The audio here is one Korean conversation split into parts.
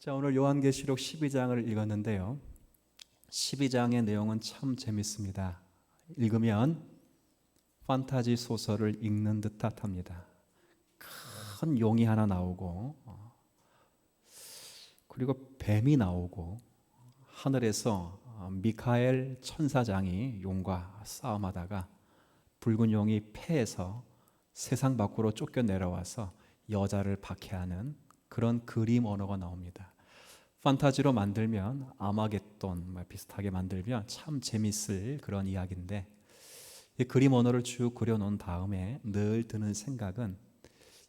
자, 오늘 요한계시록 12장을 읽었는데요. 12장의 내용은 참 재밌습니다. 읽으면 판타지 소설을 읽는 듯합니다. 큰 용이 하나 나오고, 그리고 뱀이 나오고, 하늘에서 미카엘 천사장이 용과 싸움하다가 붉은 용이 패해서 세상 밖으로 쫓겨 내려와서 여자를 박해하는 그런 그림 언어가 나옵니다. 판타지로 만들면 아마겟돈 비슷하게 만들면 참 재밌을 그런 이야기인데, 이 그림 언어를 쭉 그려놓은 다음에 늘 드는 생각은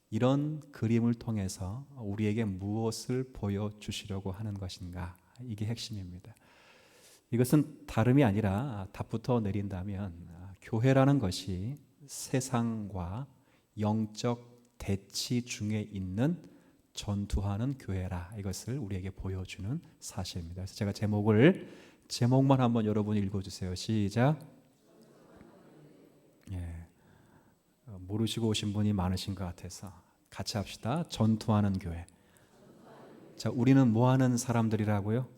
이런 그림을 통해서 우리에게 무엇을 보여주시려고 하는 것인가, 이게 핵심입니다. 이것은 다름이 아니라 답부터 내린다면 교회라는 것이 세상과 영적 대치 중에 있는 전투하는 교회라, 이것을 우리에게 보여주는 사실입니다. 그래서 제가 제목만 한번 여러분이 읽어주세요. 시작. 모르시고 오신 분이 많으신 것 같아서 같이 합시다. 전투하는 교회. 자, 우리는 뭐 하는 사람들이라고요?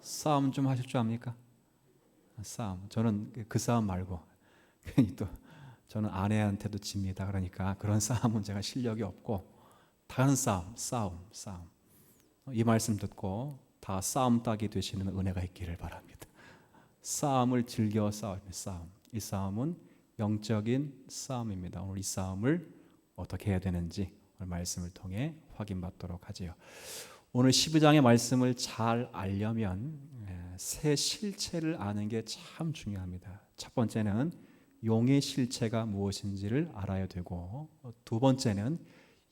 싸움 좀 하실 줄 압니까? 싸움. 저는 그 싸움 말고 괜히 또 저는 아내한테도 집니다. 그러니까 그런 싸움은 제가 실력이 없고, 다른 싸움. 이 말씀 듣고 다 싸움 따기 되시는 은혜가 있기를 바랍니다. 싸움을 즐겨 싸움. 이 싸움은 영적인 싸움입니다. 오늘 이 싸움을 어떻게 해야 되는지 오늘 말씀을 통해 확인받도록 하지요. 오늘 12장의 말씀을 잘 알려면 새 실체를 아는 게 참 중요합니다. 첫 번째는 용의 실체가 무엇인지를 알아야 되고, 두 번째는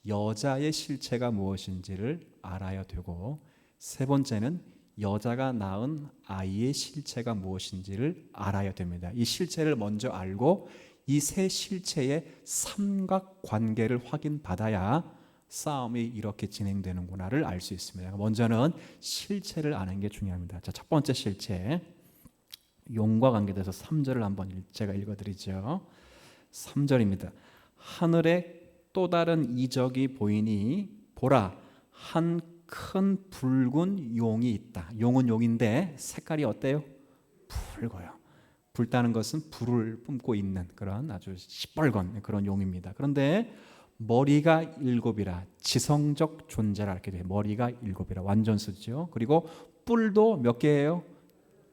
여자의 실체가 무엇인지를 알아야 되고, 세 번째는 여자가 낳은 아이의 실체가 무엇인지를 알아야 됩니다. 이 실체를 먼저 알고 이 세 실체의 삼각관계를 확인받아야 싸움이 이렇게 진행되는구나를 알 수 있습니다. 먼저는 실체를 아는 게 중요합니다. 자, 첫 번째 실체, 용과 관계돼서 3절을 한번 제가 읽어드리죠. 3절입니다. 하늘에 또 다른 이적이 보이니 보라, 한 큰 붉은 용이 있다. 용은 용인데 색깔이 어때요? 붉어요. 붉다는 것은 불을 뿜고 있는 그런 아주 시뻘건 그런 용입니다. 그런데 머리가 7이라 지성적 존재라 이렇게 돼요. 머리가 7이라 완전수죠. 그리고 뿔도 몇 개예요?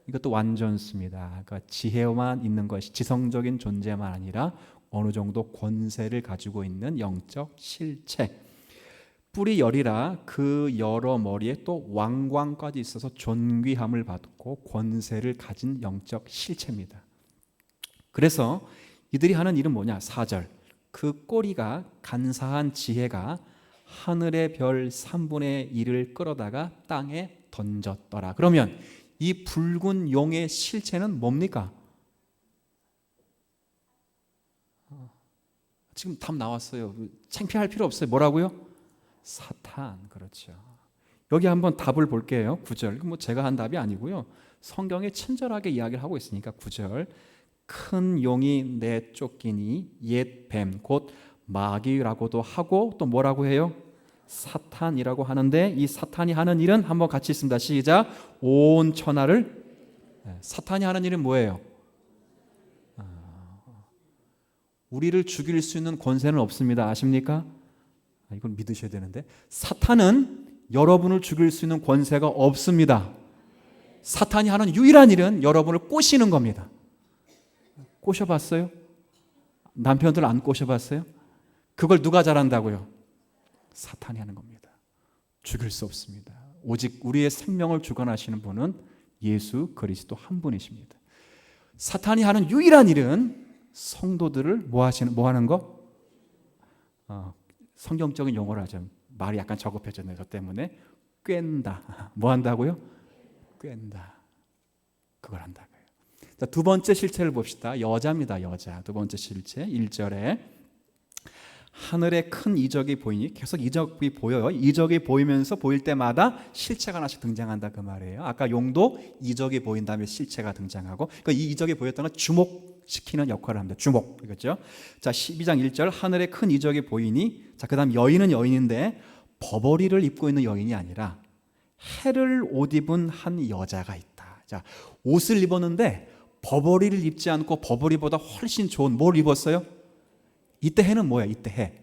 이것도 완전수입니다. 그러니까 지혜만 있는 것이 지성적인 존재만 아니라 어느 정도 권세를 가지고 있는 영적 실체. 뿔이 열이라 그 여러 머리에 또 왕관까지 있어서 존귀함을 받고 권세를 가진 영적 실체입니다. 그래서 이들이 하는 일은 뭐냐? 4절. 그 꼬리가 간사한 지혜가 하늘의 별 3분의 1을 끌어다가 땅에 던졌더라. 그러면 이 붉은 용의 실체는 뭡니까? 지금 답 나왔어요. 창피할 필요 없어요. 뭐라고요? 사탄. 그렇죠. 여기 한번 답을 볼게요. 9절. 뭐 제가 한 답이 아니고요. 성경에 친절하게 이야기를 하고 있으니까 9절. 큰 용이 내쫓기니 옛 뱀 곧 마귀라고도 하고 또 뭐라고 해요? 사탄이라고 하는데, 이 사탄이 하는 일은 한번 같이 있습니다. 시작. 온 천하를. 사탄이 하는 일은 뭐예요? 우리를 죽일 수 있는 권세는 없습니다. 아십니까? 이걸 믿으셔야 되는데, 사탄은 여러분을 죽일 수 있는 권세가 없습니다. 사탄이 하는 유일한 일은 여러분을 꼬시는 겁니다. 꼬셔봤어요? 남편들 안 꼬셔봤어요? 그걸 누가 잘한다고요? 사탄이 하는 겁니다. 죽일 수 없습니다. 오직 우리의 생명을 주관하시는 분은 예수 그리스도 한 분이십니다. 사탄이 하는 유일한 일은 성도들을 뭐 하는 거? 성경적인 용어를 하자면 말이 약간 저급해졌네요. 저 때문에 꿰다. 뭐 한다고요? 꿰다. 그걸 한다고요. 자, 두 번째 실체를 봅시다. 여자입니다. 여자. 두 번째 실체 1절에 하늘에 큰 이적이 보이니, 계속 이적이 보여요. 이적이 보이면서 보일 때마다 실체가 하나씩 등장한다 그 말이에요. 아까 용도 이적이 보인 다음에 실체가 등장하고, 그러니까 이 이적이 보였던 건 주목시키는 역할을 합니다. 주목. 그렇죠? 자, 12장 1절 하늘에 큰 이적이 보이니, 자, 그다음 여인은 여인인데 버버리를 입고 있는 여인이 아니라 해를 옷 입은 한 여자가 있다. 자, 옷을 입었는데 버버리를 입지 않고 버버리보다 훨씬 좋은 뭘 입었어요? 이때 해는 뭐야? 이때 해.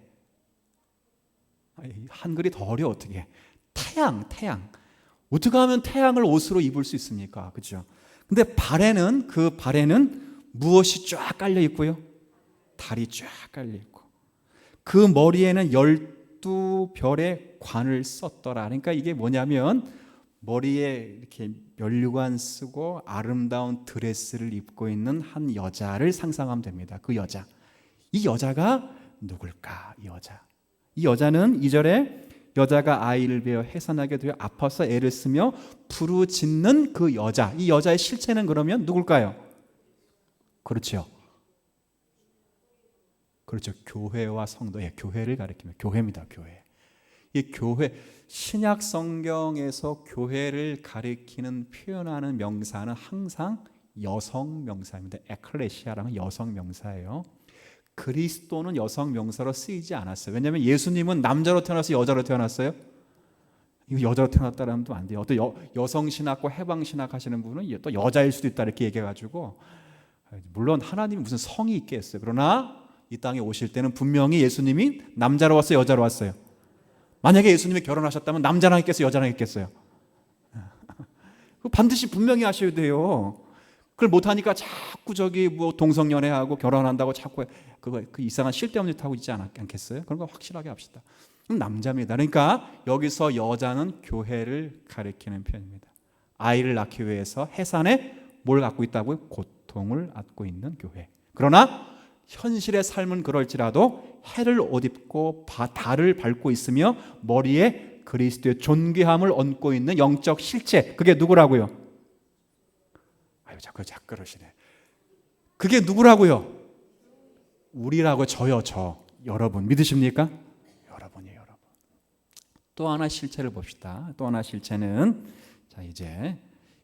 한글이 더 어려워. 어떻게? 태양. 어떻게 하면 태양을 옷으로 입을 수 있습니까? 그렇죠? 근데 그 발에는 무엇이 쫙 깔려 있고요? 달이 쫙 깔려 있고, 그 머리에는 12별의 관을 썼더라. 그러니까 이게 뭐냐면 머리에 이렇게 면류관 쓰고 아름다운 드레스를 입고 있는 한 여자를 상상하면 됩니다. 그 여자. 이 여자가 누굴까? 이 여자는 2절에 여자가 아이를 베어 해산하게 되어 아파서 애를 쓰며 부르짖는 그 여자. 이 여자의 실체는 그러면 누굴까요? 그렇죠. 교회와 성도. 교회를 가리키면 교회입니다. 이 교회, 신약 성경에서 교회를 가리키는 표현하는 명사는 항상 여성 명사입니다. 에클레시아라는 여성 명사예요. 그리스도는 여성 명사로 쓰이지 않았어요. 왜냐하면 예수님은 남자로 태어나서 여자로 태어났어요. 이거 여자로 태어났다라면 또 안 돼요. 어떤 여성 신학과 해방 신학 하시는 분은 또 여자일 수도 있다 이렇게 얘기해가지고, 물론 하나님이 무슨 성이 있겠어요. 그러나 이 땅에 오실 때는 분명히 예수님이 남자로 왔어요, 여자로 왔어요? 만약에 예수님이 결혼하셨다면 남자랑 했겠어요, 여자랑 했겠어요? 반드시 분명히 하셔야 돼요. 그걸 못하니까 자꾸 뭐 동성연애하고 결혼한다고 자꾸 그 이상한 쓸데없는 짓 하고 있지 않겠어요? 그런 거 확실하게 합시다. 남자입니다. 그러니까 여기서 여자는 교회를 가리키는 표현입니다. 아이를 낳기 위해서 해산에 뭘 갖고 있다고요? 고통을 안고 있는 교회. 그러나 현실의 삶은 그럴지라도 해를 옷 입고 달을 밟고 있으며 머리에 그리스도의 존귀함을 얹고 있는 영적 실체. 그게 누구라고요? 자꾸 그러시네. 그게 누구라고요? 우리라고. 저요. 여러분 믿으십니까? 여러분이에요. 여러분. 또 하나 실체를 봅시다. 또 하나 실체는, 자, 이제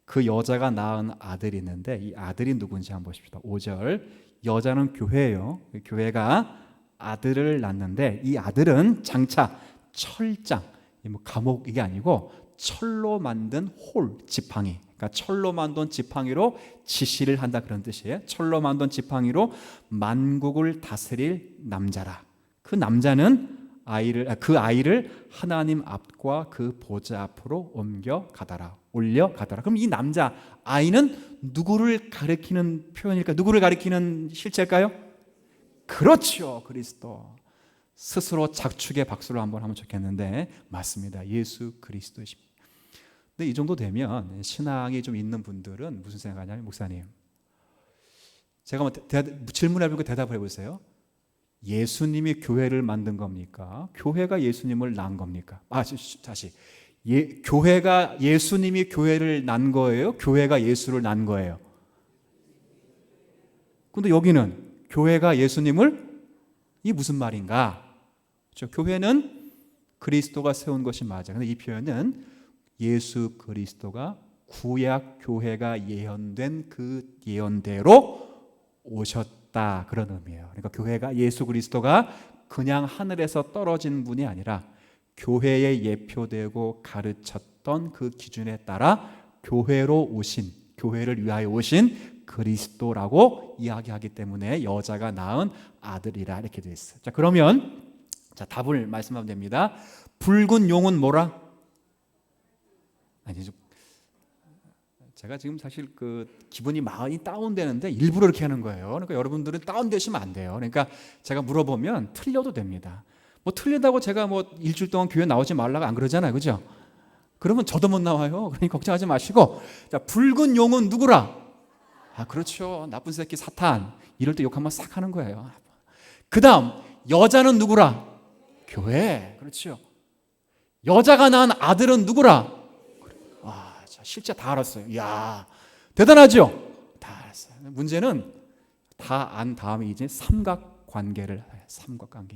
그 여자가 낳은 아들이 있는데 이 아들이 누군지 한번 보십시다. 5절. 여자는 교회예요. 교회가 아들을 낳는데 이 아들은 장차 철장, 뭐 감옥 이게 아니고 철로 만든 지팡이. 그러니까 철로 만든 지팡이로 지시를 한다 그런 뜻이에요. 철로 만든 지팡이로 만국을 다스릴 남자라. 그 남자는 그 아이를 하나님 앞과 그 보좌 앞으로 올려가더라. 그럼 이 남자 아이는 누구를 가리키는 표현일까? 누구를 가리키는 실체일까요? 그렇죠, 그리스도. 스스로 작축의 박수를 한번 하면 좋겠는데 맞습니다. 예수 그리스도십니다. 근데 이 정도 되면 신앙이 좀 있는 분들은 무슨 생각하냐면, 목사님, 제가 뭐 질문해보고 대답을 해보세요. 예수님이 교회를 만든 겁니까? 교회가 예수님을 낳은 겁니까? 다시. 교회가 예수님이 교회를 낳은 거예요? 교회가 예수를 낳은 거예요? 근데 여기는 교회가 예수님을, 이게 무슨 말인가? 그렇죠? 교회는 그리스도가 세운 것이 맞아요. 근데 이 표현은 예수 그리스도가 구약 교회가 예언된 그 예언대로 오셨다, 그런 의미예요. 그러니까 교회가, 예수 그리스도가 그냥 하늘에서 떨어진 분이 아니라 교회에 예표되고 가르쳤던 그 기준에 따라 교회를 위하여 오신 그리스도라고 이야기하기 때문에 여자가 낳은 아들이라 이렇게 되어 있어요. 자, 그러면 답을 말씀하면 됩니다. 붉은 용은 뭐라? 제가 지금 사실 기분이 많이 다운되는데 일부러 이렇게 하는 거예요. 그러니까 여러분들은 다운되시면 안 돼요. 그러니까 제가 물어보면 틀려도 됩니다. 뭐 틀리다고 제가 뭐 일주일 동안 교회 나오지 말라고 안 그러잖아요, 그죠? 그러면 저도 못 나와요. 그러니 걱정하지 마시고, 자, 붉은 용은 누구라? 그렇죠. 나쁜 새끼 사탄. 이럴 때 욕 한번 싹 하는 거예요. 그 다음, 여자는 누구라? 교회. 그렇죠. 여자가 낳은 아들은 누구라? 실제 다 알았어요. 이야, 대단하죠? 다 알았어요. 문제는 다 안 다음에 이제 삼각관계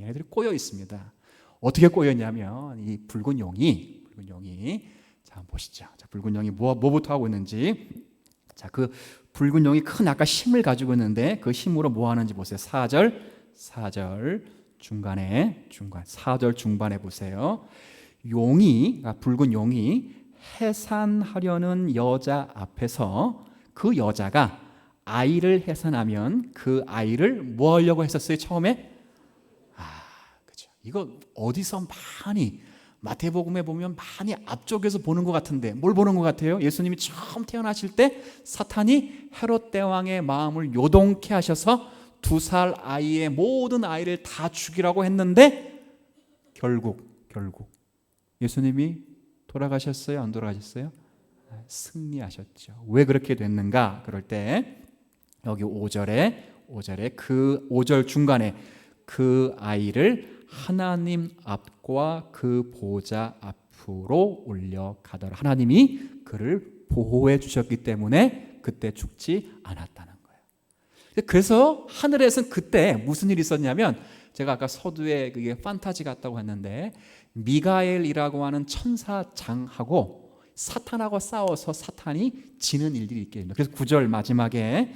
얘네들이 꼬여 있습니다. 어떻게 꼬였냐면 이 붉은 용이 자, 한번 보시죠. 자, 붉은 용이 뭐부터 하고 있는지. 자, 그 붉은 용이 큰 아까 힘을 가지고 있는데 그 힘으로 뭐 하는지 보세요. 4절 중간 4절 중반에 보세요. 붉은 용이 해산하려는 여자 앞에서 그 여자가 아이를 해산하면 그 아이를 뭐 하려고 했었어요? 처음에? 그죠. 이거 어디서 많이 마태복음에 보면 많이 앞쪽에서 보는 것 같은데 뭘 보는 것 같아요? 예수님이 처음 태어나실 때 사탄이 헤롯 대왕의 마음을 요동케 하셔서 2살 아이의 모든 아이를 다 죽이라고 했는데 결국 예수님이 돌아가셨어요? 안 돌아가셨어요? 승리하셨죠. 왜 그렇게 됐는가? 그럴 때 여기 5절에 그 5절 중간에 그 아이를 하나님 앞과 그 보좌 앞으로 올려가더라. 하나님이 그를 보호해 주셨기 때문에 그때 죽지 않았다는 거예요. 그래서 하늘에서는 그때 무슨 일이 있었냐면 제가 아까 서두에 그게 판타지 같다고 했는데 미가엘이라고 하는 천사장하고 사탄하고 싸워서 사탄이 지는 일들이 있게 됩니다. 그래서 9절 마지막에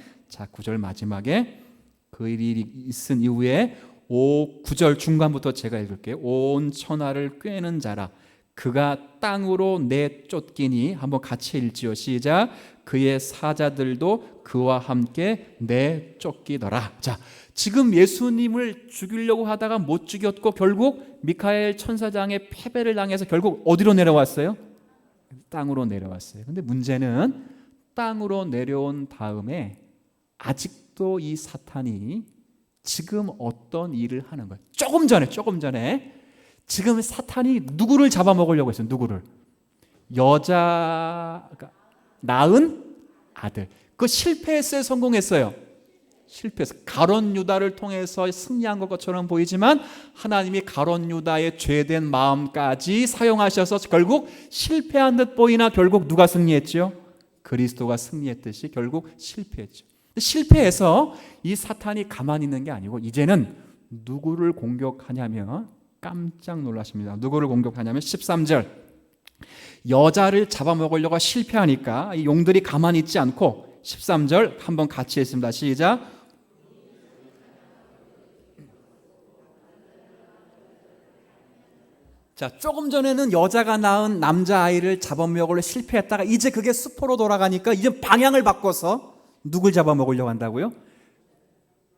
그 일이 있은 이후에 9절 중간부터 제가 읽을게요. 온 천하를 꿰는 자라 그가 땅으로 내쫓기니 한번 같이 읽지요. 시작. 그의 사자들도 그와 함께 내쫓기더라. 자, 지금 예수님을 죽이려고 하다가 못 죽였고 결국 미카엘 천사장의 패배를 당해서 결국 어디로 내려왔어요? 땅으로 내려왔어요. 근데 문제는 땅으로 내려온 다음에 아직도 이 사탄이 지금 어떤 일을 하는 거예요? 조금 전에 지금 사탄이 누구를 잡아먹으려고 했어요? 누구를? 여자가 낳은 아들. 그거 실패했어요? 성공했어요? 실패했어요. 가룟 유다를 통해서 승리한 것처럼 보이지만 하나님이 가룟 유다의 죄된 마음까지 사용하셔서 결국 실패한 듯 보이나 결국 누가 승리했죠? 그리스도가 승리했듯이 결국 실패했죠. 실패해서 이 사탄이 가만히 있는 게 아니고 이제는 누구를 공격하냐면 깜짝 놀라십니다. 누구를 공격하냐면 13절 여자를 잡아먹으려고 실패하니까 이 용들이 가만히 있지 않고 13절 한번 같이 했습니다. 시작. 자, 조금 전에는 여자가 낳은 남자아이를 잡아먹으려 실패했다가 이제 그게 수포로 돌아가니까 이제 방향을 바꿔서 누굴 잡아먹으려고 한다고요?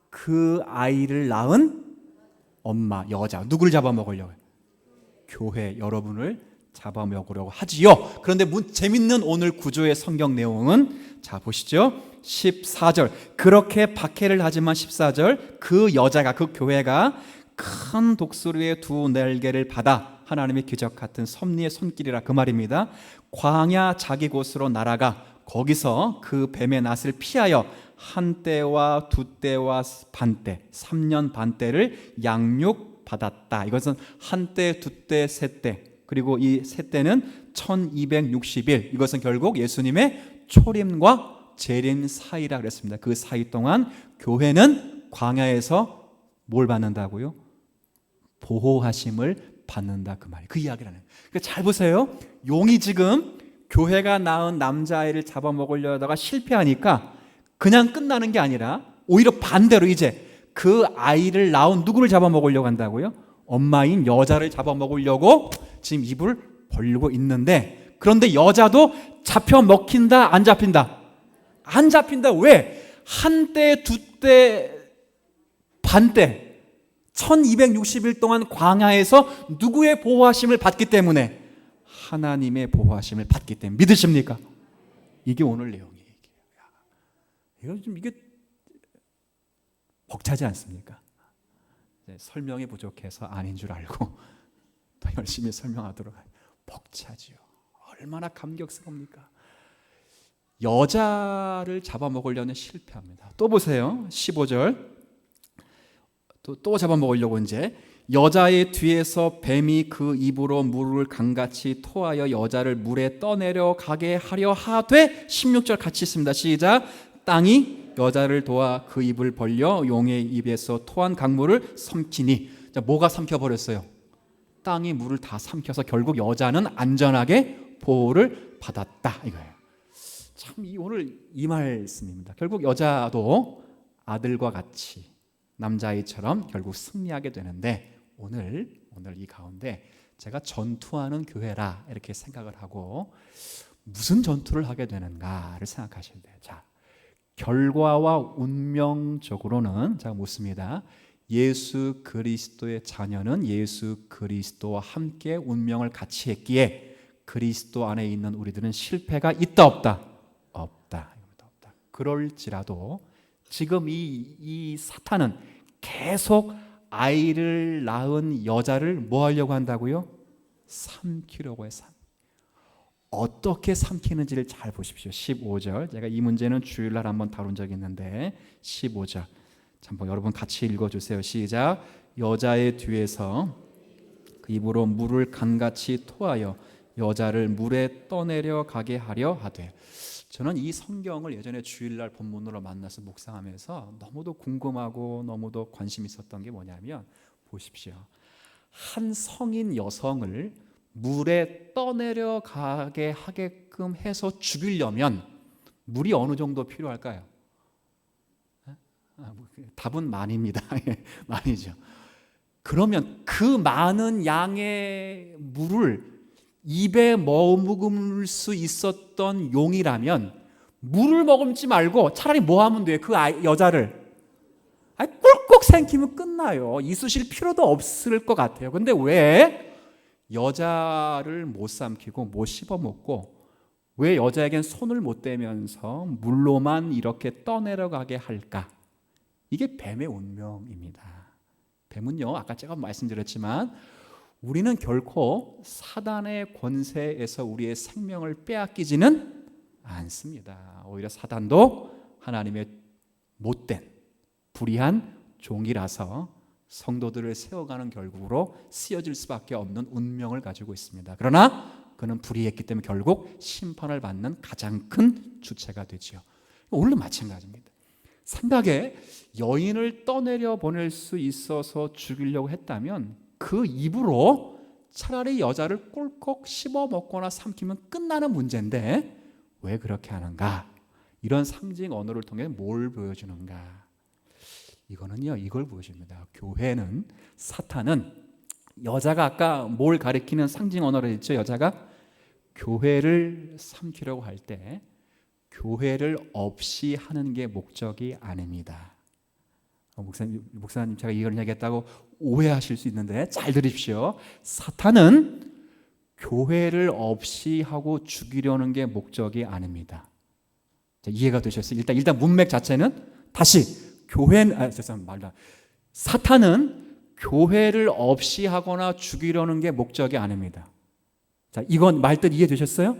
그 아이를 낳은 엄마, 여자, 누굴 잡아먹으려고 해요? 교회 여러분을 잡아먹으려고 하지요. 그런데 재밌는 오늘 구조의 성경 내용은 자 보시죠. 14절 그렇게 박해를 하지만 14절 그 여자가 그 교회가 큰 독수리의 2날개를 받아 하나님의 기적 같은 섭리의 손길이라 그 말입니다. 광야 자기 곳으로 날아가 거기서 그 뱀의 낫을 피하여 한 때와 두 때와 반 때, 3년 반 때를 양육받았다. 이것은 한 때, 두 때, 세 때, 그리고 이 세 때는 1260일. 이것은 결국 예수님의 초림과 재림 사이라 그랬습니다. 그 사이 동안 교회는 광야에서 뭘 받는다고요? 보호하심을 받는다 그 말이에요. 그 이야기를 하는. 그러니까 잘 보세요. 용이 지금 교회가 낳은 남자아이를 잡아먹으려다가 실패하니까 그냥 끝나는 게 아니라 오히려 반대로 이제 그 아이를 낳은 누구를 잡아먹으려고 한다고요? 엄마인 여자를 잡아먹으려고 지금 입을 벌리고 있는데 그런데 여자도 잡혀 먹힌다 안 잡힌다? 안 잡힌다. 왜? 한 때, 두 때, 반 때 1260일 동안 광야에서 누구의 보호하심을 받기 때문에 하나님의 보호하심을 받기 때문에 믿으십니까? 이게 오늘 내용이에요. 이게 벅차지 않습니까? 설명이 부족해서 아닌 줄 알고 더 열심히 설명하도록 벅차지요. 얼마나 감격스럽습니까? 여자를 잡아먹으려는 실패합니다. 또 보세요. 15절 또 잡아먹으려고 이제 여자의 뒤에서 뱀이 그 입으로 물을 강같이 토하여 여자를 물에 떠내려 가게 하려 하되 16절 같이 있습니다. 시작. 땅이 여자를 도와 그 입을 벌려 용의 입에서 토한 강물을 삼키니. 자, 뭐가 삼켜버렸어요? 땅이 물을 다 삼켜서 결국 여자는 안전하게 보호를 받았다 이거예요. 참 오늘 이 말씀입니다. 결국 여자도 아들과 같이 남자아이처럼 결국 승리하게 되는데 오늘 이 가운데 제가 전투하는 교회라 이렇게 생각을 하고 무슨 전투를 하게 되는가를 생각하셔야 돼요. 자, 결과와 운명적으로는 제가 묻습니다. 예수 그리스도의 자녀는 예수 그리스도와 함께 운명을 같이 했기에 그리스도 안에 있는 우리들은 실패가 있다 없다? 없다. 없다. 그럴지라도 지금 이 사탄은 계속 아이를 낳은 여자를 뭐 하려고 한다고요? 삼키려고 해서. 어떻게 삼키는지를 잘 보십시오. 15절. 제가 이 문제는 주일날 한번 다룬 적이 있는데 15절. 한번 여러분 같이 읽어주세요. 시작. 여자의 뒤에서 그 입으로 물을 간같이 토하여 여자를 물에 떠내려 가게 하려 하되. 저는 이 성경을 예전에 주일날 본문으로 만나서 묵상하면서 너무도 궁금하고 너무도 관심 있었던 게 뭐냐면 보십시오. 한 성인 여성을 물에 떠내려 가게 하게끔 해서 죽이려면 물이 어느 정도 필요할까요? 답은 많입니다. 많이죠. 그러면 그 많은 양의 물을 입에 머금을 수 있었던 용이라면 물을 머금지 말고 차라리 뭐 하면 돼요? 그 여자를 꿀꺽 삼키면 끝나요. 이쑤실 필요도 없을 것 같아요. 근데 왜 여자를 못 삼키고 못 씹어먹고 왜 여자에겐 손을 못 대면서 물로만 이렇게 떠내려가게 할까? 이게 뱀의 운명입니다. 뱀은요, 아까 제가 말씀드렸지만 우리는 결코 사단의 권세에서 우리의 생명을 빼앗기지는 않습니다. 오히려 사단도 하나님의 못된 불의한 종이라서 성도들을 세워가는 결국으로 쓰여질 수밖에 없는 운명을 가지고 있습니다. 그러나 그는 불의했기 때문에 결국 심판을 받는 가장 큰 주체가 되지요. 오늘도 마찬가지입니다. 생각에 여인을 떠내려 보낼 수 있어서 죽이려고 했다면 그 입으로 차라리 여자를 꿀꺽 씹어 먹거나 삼키면 끝나는 문제인데 왜 그렇게 하는가? 이런 상징 언어를 통해 뭘 보여주는가? 이거는요, 이걸 보여줍니다. 교회는, 사탄은 여자가 아까 뭘 가리키는 상징 언어를 했죠? 여자가 교회를 삼키려고 할 때 교회를 없이 하는 게 목적이 아닙니다. 목사님 제가 이걸 얘기했다고 오해하실 수 있는데 잘 들으십시오. 사탄은 교회를 없이 하고 죽이려는 게 목적이 아닙니다. 자, 이해가 되셨어요? 일단 문맥 자체는 다시 죄송합니다. 사탄은 교회를 없이 하거나 죽이려는 게 목적이 아닙니다. 자, 이건 말뜻 이해되셨어요?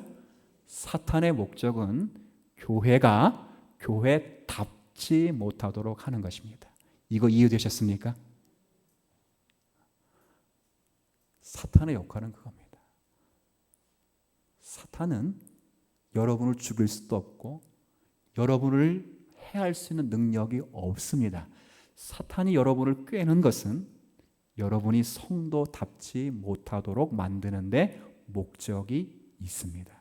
사탄의 목적은 교회가 교회답지 못하도록 하는 것입니다. 이거 이해되셨습니까? 사탄의 역할은 그겁니다. 사탄은 여러분을 죽일 수도 없고 여러분을 해할 수 있는 능력이 없습니다. 사탄이 여러분을 꿰는 것은 여러분이 성도답지 못하도록 만드는데 목적이 있습니다.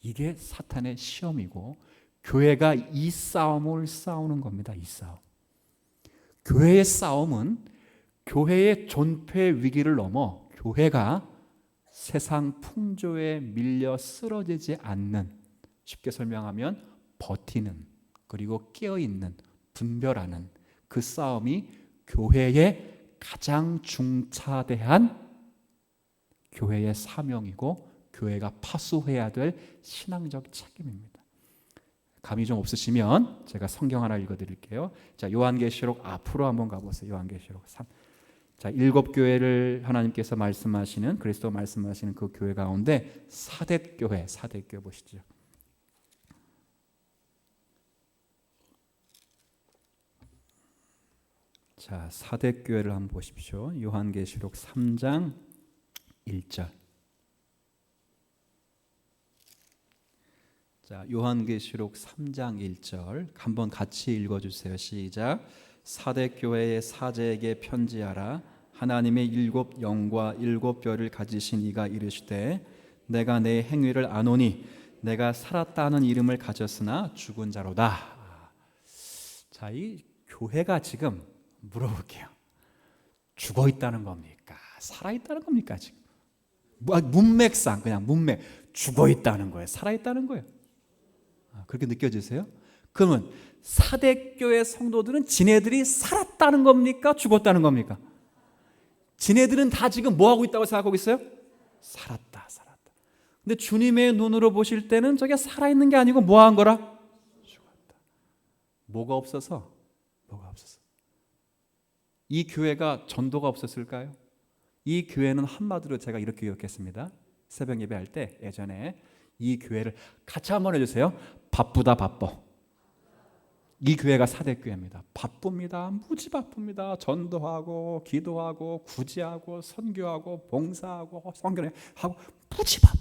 이게 사탄의 시험이고 교회가 이 싸움을 싸우는 겁니다. 이 싸움. 교회의 싸움은 교회의 존폐 위기를 넘어 교회가 세상 풍조에 밀려 쓰러지지 않는, 쉽게 설명하면 버티는, 그리고 깨어있는, 분별하는 그 싸움이 교회의 가장 중차대한 교회의 사명이고 교회가 파수해야 될 신앙적 책임입니다. 감이 좀 없으시면 제가 성경 하나 읽어드릴게요. 자, 요한계시록 앞으로 한번 가보세요. 요한계시록 3. 자, 7교회를 하나님께서 말씀하시는, 그리스도 말씀하시는 그 교회 가운데 사대교회 보시죠. 자, 사대교회를 한번 보십시오. 요한계시록 3장 1절. 자, 요한계시록 3장 1절 한번 같이 읽어주세요. 시작. 사대교회의 사제에게 편지하라. 하나님의 7 영과 7 뼈를 가지신 이가 이르시되 내가 내 행위를 아노니 내가 살았다는 이름을 가졌으나 죽은 자로다. 자, 이 교회가 지금 물어볼게요. 죽어 있다는 겁니까? 살아 있다는 겁니까? 지금 문맥상 그냥 문맥 죽어 있다는 거예요. 살아 있다는 거예요. 그렇게 느껴지세요? 그러면 사대교회 성도들은 지네들이 살았다는 겁니까? 죽었다는 겁니까? 지네들은 다 지금 뭐 하고 있다고 생각하고 있어요? 살았다. 근데 주님의 눈으로 보실 때는 저게 살아있는 게 아니고 뭐 한 거라? 죽었다. 뭐가 없어서? 이 교회가 전도가 없었을까요? 이 교회는 한마디로 제가 이렇게 기억했습니다. 새벽 예배할 때 예전에 이 교회를 같이 한번 해주세요. 바쁘다 바빠. 이 교회가 사대교회입니다. 바쁩니다. 무지 바쁩니다. 전도하고 기도하고 구제하고 선교하고 봉사하고 성경하고 무지 바빠.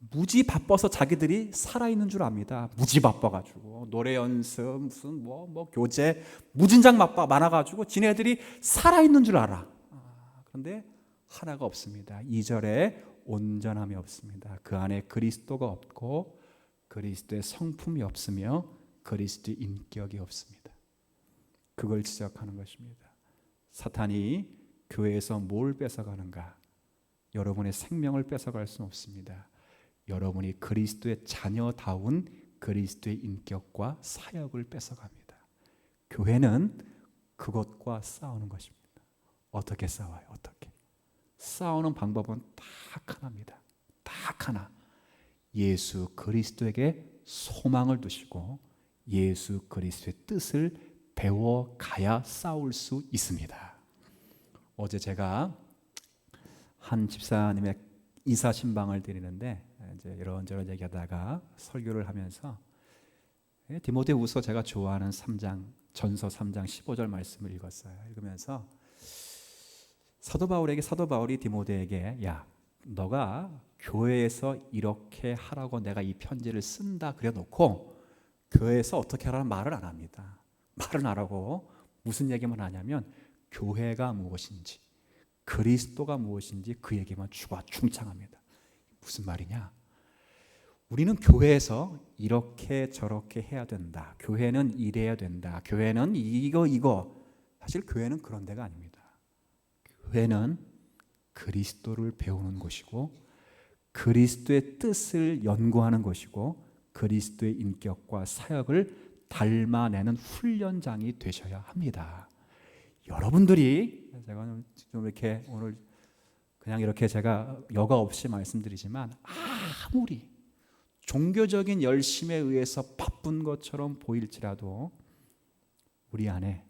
무지 바빠서 자기들이 살아있는 줄 압니다. 무지 바빠가지고 노래 연습 무슨 뭐 교재 무진장 많아가지고 지네들이 살아있는 줄 알아. 그런데 하나가 없습니다. 2절에 온전함이 없습니다. 그 안에 그리스도가 없고 그리스도의 성품이 없으며 그리스도의 인격이 없습니다. 그걸 지적하는 것입니다. 사탄이 교회에서 뭘 뺏어가는가? 여러분의 생명을 뺏어갈 수는 없습니다. 여러분이 그리스도의 자녀다운 그리스도의 인격과 사역을 뺏어갑니다. 교회는 그것과 싸우는 것입니다. 어떻게 싸워요? 어떻게? 싸우는 방법은 딱 하나입니다. 딱 하나. 예수 그리스도에게 소망을 두시고 예수 그리스도의 뜻을 배워가야 싸울 수 있습니다. 어제 제가 한 집사님의 이사 신방을 드리는데 이제 이런저런 얘기하다가 설교를 하면서 디모데후서 제가 좋아하는 3장 전서 3장 15절 말씀을 읽었어요. 읽으면서 사도 바울이 디모데에게 야 너가 교회에서 이렇게 하라고 내가 이 편지를 쓴다 그래 놓고 교회에서 어떻게 하라는 말을 안 합니다. 말은 안 하고 무슨 얘기만 하냐면 교회가 무엇인지 그리스도가 무엇인지 그 얘기만 충창합니다. 무슨 말이냐? 우리는 교회에서 이렇게 저렇게 해야 된다. 교회는 이래야 된다. 교회는 이거. 사실 교회는 그런 데가 아닙니다. 교회는 그리스도를 배우는 곳이고 그리스도의 뜻을 연구하는 것이고 그리스도의 인격과 사역을 닮아내는 훈련장이 되셔야 합니다. 여러분들이 제가 좀 이렇게 오늘 그냥 이렇게 제가 여과 없이 말씀드리지만 아무리 종교적인 열심에 의해서 바쁜 것처럼 보일지라도 우리 안에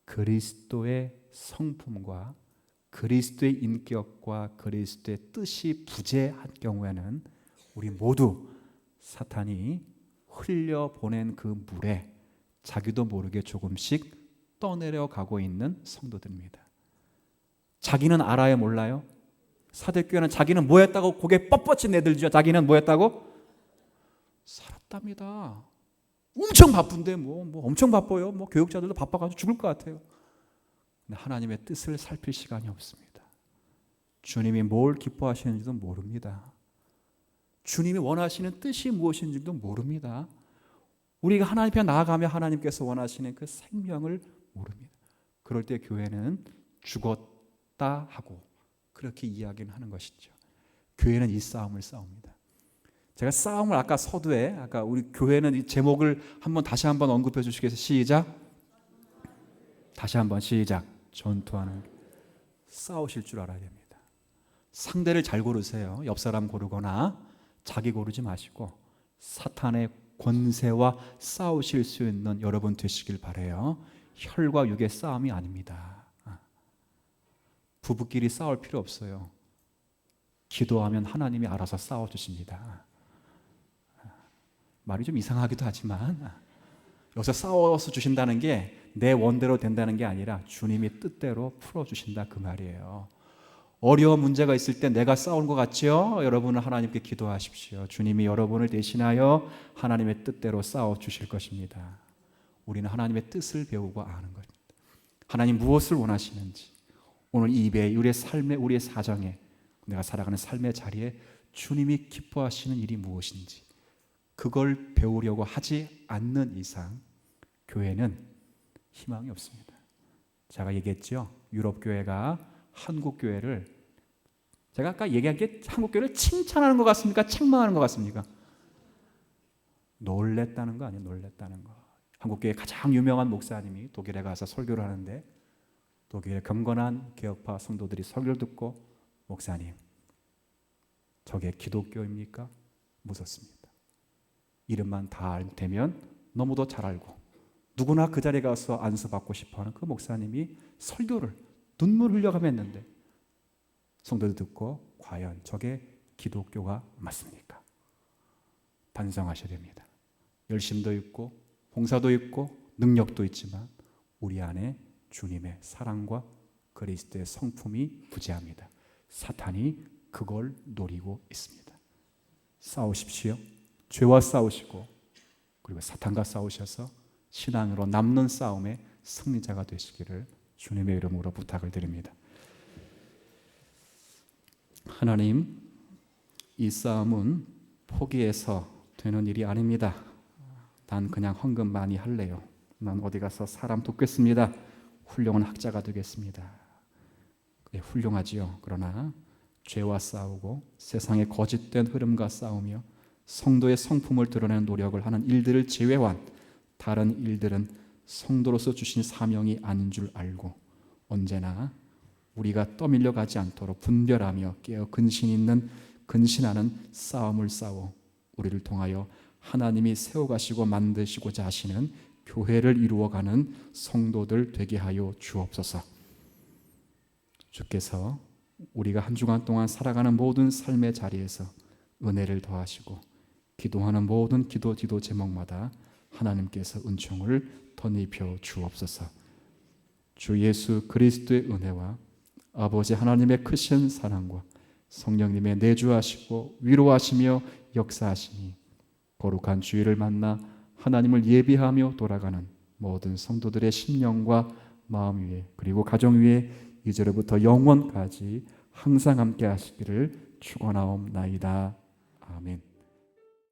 그리스도의 성품과 그리스도의 인격과 그리스도의 뜻이 부재한 경우에는 우리 모두 사탄이 흘려보낸 그 물에 자기도 모르게 조금씩 떠내려가고 있는 성도들입니다. 자기는 알아요? 몰라요? 사대교회는 자기는 뭐 했다고 고개 뻣뻣이 내들죠. 자기는 뭐 했다고? 살았답니다. 엄청 바쁜데 뭐 엄청 바빠요. 뭐 교육자들도 바빠가지고 죽을 것 같아요. 근데 하나님의 뜻을 살필 시간이 없습니다. 주님이 뭘 기뻐하시는지도 모릅니다. 주님이 원하시는 뜻이 무엇인지도 모릅니다. 우리가 하나님 앞에 나아가며 하나님께서 원하시는 그 생명을 모릅니다. 그럴 때 교회는 죽었다 하고 그렇게 이야기는 하는 것이죠. 교회는 이 싸움을 싸웁니다. 제가 싸움을 아까 서두에 우리 교회는 이 제목을 다시 한번 언급해 주시겠어요? 시작. 다시 한번 시작. 전투하는 싸우실 줄 알아야 됩니다. 상대를 잘 고르세요. 옆 사람 고르거나 자기 고르지 마시고 사탄의 권세와 싸우실 수 있는 여러분 되시길 바라요. 혈과 육의 싸움이 아닙니다. 부부끼리 싸울 필요 없어요. 기도하면 하나님이 알아서 싸워주십니다. 말이 좀 이상하기도 하지만 여기서 싸워서 주신다는 게 내 원대로 된다는 게 아니라 주님이 뜻대로 풀어주신다 그 말이에요. 어려운 문제가 있을 때 내가 싸우는 것 같지요? 여러분은 하나님께 기도하십시오. 주님이 여러분을 대신하여 하나님의 뜻대로 싸워주실 것입니다. 우리는 하나님의 뜻을 배우고 아는 것입니다. 하나님 무엇을 원하시는지 오늘 이 예배 우리의 삶에 우리의 사정에 내가 살아가는 삶의 자리에 주님이 기뻐하시는 일이 무엇인지 그걸 배우려고 하지 않는 이상 교회는 희망이 없습니다. 제가 얘기했죠. 유럽 교회가 한국교회를, 제가 아까 얘기한 게 한국교회를 칭찬하는 것 같습니까? 책망하는 것 같습니까? 놀랬다는 거 아니에요? 놀랬다는 거. 한국교회 가장 유명한 목사님이 독일에 가서 설교를 하는데 독일의 경건한 개혁파 성도들이 설교를 듣고, 목사님, 저게 기독교입니까? 묻었습니다. 이름만 다 알면 너무도 잘 알고 누구나 그 자리에 가서 안수받고 싶어하는 그 목사님이 설교를 눈물 흘려가며 했는데 성도들 듣고 과연 저게 기독교가 맞습니까? 반성하셔야 됩니다. 열심도 있고 봉사도 있고 능력도 있지만 우리 안에 주님의 사랑과 그리스도의 성품이 부재합니다. 사탄이 그걸 노리고 있습니다. 싸우십시오. 죄와 싸우시고 그리고 사탄과 싸우셔서 신앙으로 남는 싸움의 승리자가 되시기를 주님의 이름으로 부탁을 드립니다. 하나님, 이 싸움은 포기해서 되는 일이 아닙니다. 난 그냥 헌금 많이 할래요. 난 어디 가서 사람 돕겠습니다. 훌륭한 학자가 되겠습니다. 훌륭하지요. 그러나 죄와 싸우고 세상의 거짓된 흐름과 싸우며 성도의 성품을 드러내는 노력을 하는 일들을 제외한 다른 일들은 성도로서 주신 사명이 아닌 줄 알고 언제나 우리가 떠밀려 가지 않도록 분별하며 깨어 근신하는 싸움을 싸워 우리를 통하여 하나님이 세워가시고 만드시고자 하시는 교회를 이루어가는 성도들 되게 하여 주옵소서. 주께서 우리가 한 주간 동안 살아가는 모든 삶의 자리에서 은혜를 더하시고 기도하는 모든 기도 제목마다 하나님께서 은총을 덧입혀 주옵소서. 주 예수 그리스도의 은혜와 아버지 하나님의 크신 사랑과 성령님의 내주하시고 위로하시며 역사하시니 거룩한 주일을 만나 하나님을 예비하며 돌아가는 모든 성도들의 심령과 마음 위에 그리고 가정 위에 이제로부터 영원까지 항상 함께 하시기를 축원하옵나이다. 아멘.